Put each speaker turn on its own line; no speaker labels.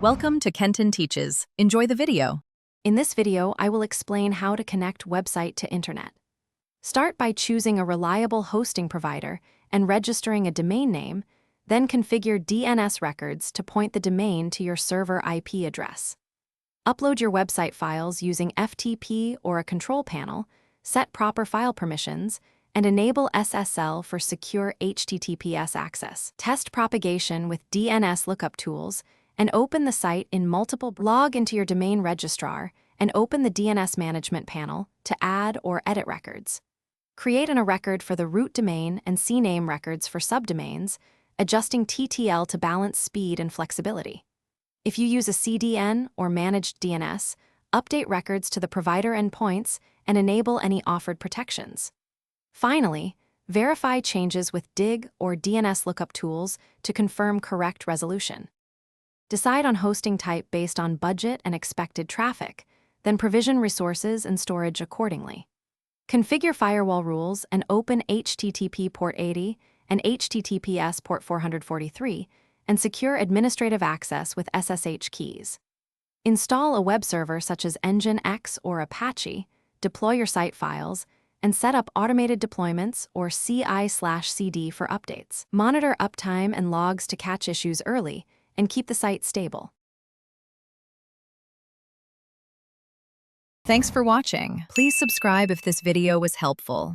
Welcome to Kenton Teaches. Enjoy the video.
In this video, I will explain how to connect website to internet. Start by choosing a reliable hosting provider and registering a domain name, then configure DNS records to point the domain to your server IP address. Upload your website files using FTP or a control panel, set proper file permissions, and enable SSL for secure HTTPS access. Test propagation with DNS lookup tools and open the site in multiple. Log into your domain registrar and open the DNS management panel to add or edit records. Create a record for the root domain and CNAME records for subdomains, adjusting TTL to balance speed and flexibility. If you use a CDN or managed DNS, update records to the provider endpoints and enable any offered protections. Finally, verify changes with DIG or DNS lookup tools to confirm correct resolution. Decide on hosting type based on budget and expected traffic, then provision resources and storage accordingly. Configure firewall rules and open HTTP port 80 and HTTPS port 443 and secure administrative access with SSH keys. Install a web server such as Nginx or Apache, deploy your site files, and set up automated deployments or CI/CD for updates. Monitor uptime and logs to catch issues early and keep the site stable.
Thanks for watching. Please subscribe if this video was helpful.